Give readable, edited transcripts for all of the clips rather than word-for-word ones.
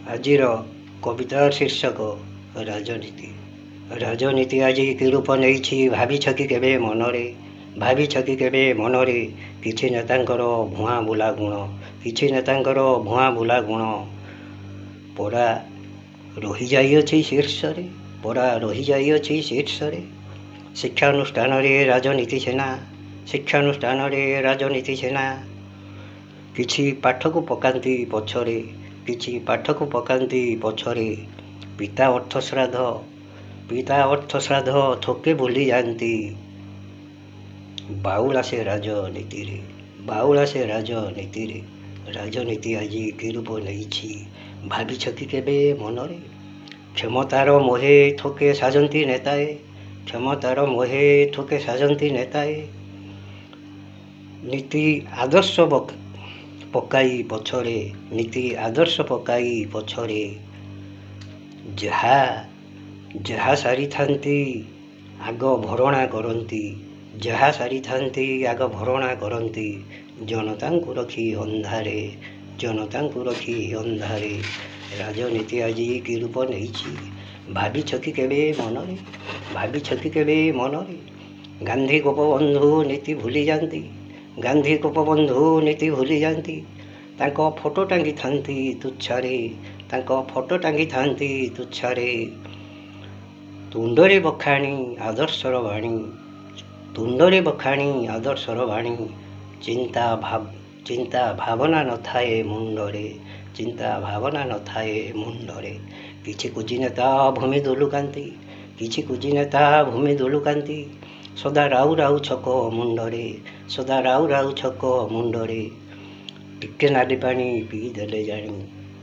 ଆଜିର କବିତାର ଶୀର୍ଷକ ରାଜନୀତି। ରାଜନୀତି ଆଜି କି ରୂପ ନେଇଛି ଭାବିଛ କି କେବେ ମନରେ? ଭାବିଛ କି କେବେ ମନରେ? କିଛି ନେତାଙ୍କର ଭୁଆଁ ବୁଲା ଗୁଣ, କିଛି ନେତାଙ୍କର ଭୁଆଁ ବୁଲା ଗୁଣ ପରା ରହିଯାଇଅଛି ଶୀର୍ଷରେ, ପରା ରହିଯାଇଅଛି ଶୀର୍ଷରେ। ଶିକ୍ଷାନୁଷ୍ଠାନରେ ରାଜନୀତି ସେନା, ଶିକ୍ଷାନୁଷ୍ଠାନରେ ରାଜନୀତି ସେନା କିଛି ପାଠକୁ ପକାନ୍ତି ପଛରେ, କିଛି ପାଠକୁ ପକାନ୍ତି ପଛରେ। ପିତା ଅର୍ଥଶ୍ରାଦ୍ଧ, ପିତା ଅର୍ଥଶ୍ରାଦ୍ଧ ଥୋକେ ଭୁଲି ଯାଆନ୍ତି। ବାଉଳା ସେ ରାଜନୀତିରେ, ବାଉଳା ସେ ରାଜନୀତିରେ। ରାଜନୀତି ଆଜି କି ରୂପ ନେଇଛି ଭାବିଛ କି କେବେ ମନରେ? କ୍ଷମତାର ମୋହେ ଥୋକେ ସାଜନ୍ତି ନେତାଏ, କ୍ଷମତାର ମୋହେ ଥୋକେ ସାଜନ୍ତି ନେତାଏ। ନୀତି ଆଦର୍ଶ ପକାଇ ପଛରେ, ନୀତି ଆଦର୍ଶ ପକାଇ ପଛରେ। ଯାହା ସାରିଥାନ୍ତି ଆଗ ଭରଣା କରନ୍ତି, ଯାହା ସାରିଥାନ୍ତି ଆଗ ଭରଣା କରନ୍ତି। ଜନତାଙ୍କୁ ରଖି ଅନ୍ଧାରେ, ଜନତାଙ୍କୁ ରଖି ଅନ୍ଧାରେ। ରାଜନୀତି ଆଜି କି ରୂପ ନେଇଛି ଭାବିଛ କି କେବେ ମନରେ? ଭାବିଛ କି କେବେ ମନରେ? ଗାନ୍ଧୀ ଗୋପବନ୍ଧୁ ନୀତି ଭୁଲି ଯାଆନ୍ତି, ଗାନ୍ଧୀ ଗୋପବନ୍ଧୁ ନୀତି ଭୁଲି ଯାଆନ୍ତି। ତାଙ୍କ ଫଟୋ ଟାଙ୍ଗିଥାନ୍ତି ତୁଚ୍ଛାରେ, ତାଙ୍କ ଫଟୋ ଟାଙ୍ଗିଥାନ୍ତି ତୁଚ୍ଛାରେ। ତୁଣ୍ଡରେ ବଖାଣି ଆଦର୍ଶର ବାଣୀ, ତୁଣ୍ଡରେ ବଖାଣି ଆଦର୍ଶର ବାଣୀ। ଚିନ୍ତା ଭାବନା ନଥାଏ ମୁଣ୍ଡରେ, ଚିନ୍ତା ଭାବନା ନଥାଏ ମୁଣ୍ଡରେ। କିଛି କୁଜି ନେତା ଭୂମି ଦୁଲୁକାନ୍ତି, କିଛି କୁଜି ନେତା ଭୂମି ଦୁଲୁକାନ୍ତି। ସଦା ରାଉ ରାଉ ଛକ ମୁଣ୍ଡରେ, ସଦା ରାଉ ରାଉ ଛକ ମୁଣ୍ଡରେ। ଟିକେ ନାଲି ପାଣି ପିଇଦେଲେ ଜାଣି,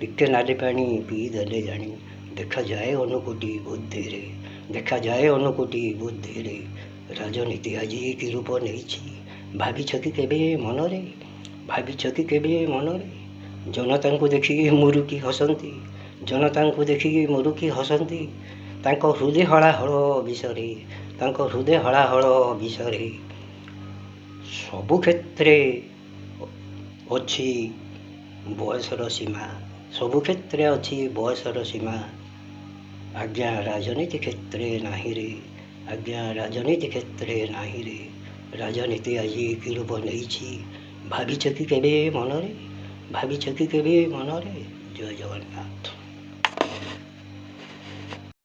ଟିକେ ନାଲି ପାଣି ପିଇଦେଲେ ଜାଣି। ଦେଖାଯାଏ ଅନୁକୋଟି ବୁଦ୍ଧିରେ, ଦେଖାଯାଏ ଅନୁକୋଟି ବୁଦ୍ଧିରେ। ରାଜନୀତି ଆଜି କି ରୂପ ନେଇଛି ଭାବିଛ କି କେବେ ମନରେ? ଭାବିଛ କି କେବେ ମନରେ? ଜନତାଙ୍କୁ ଦେଖିକି ମୁରୁକି ହସନ୍ତି, ଜନତାଙ୍କୁ ଦେଖିକି ମୁରୁକି ହସନ୍ତି। ତାଙ୍କ ହୃଦୟ ହଳାହଳ ବିଷରେ, ତାଙ୍କ ହୃଦୟ ହଳାହଳ ବିଷରେ। ସବୁ କ୍ଷେତ୍ରରେ ଅଛି ବୟସର ସୀମା, ସବୁ କ୍ଷେତ୍ରରେ ଅଛି ବୟସର ସୀମା। ଆଜ୍ଞା ରାଜନୀତି କ୍ଷେତ୍ରରେ ନାହିଁରେ, ଆଜ୍ଞା ରାଜନୀତି କ୍ଷେତ୍ରରେ ନାହିଁରେ। ରାଜନୀତି ଆଜି କି ରୂପ ନେଇଛି ଭାବିଛ କି କେବେ ମନରେ? ଭାବିଛ କି କେବେ ମନରେ? ଜୟ ଜଗନ୍ନାଥ।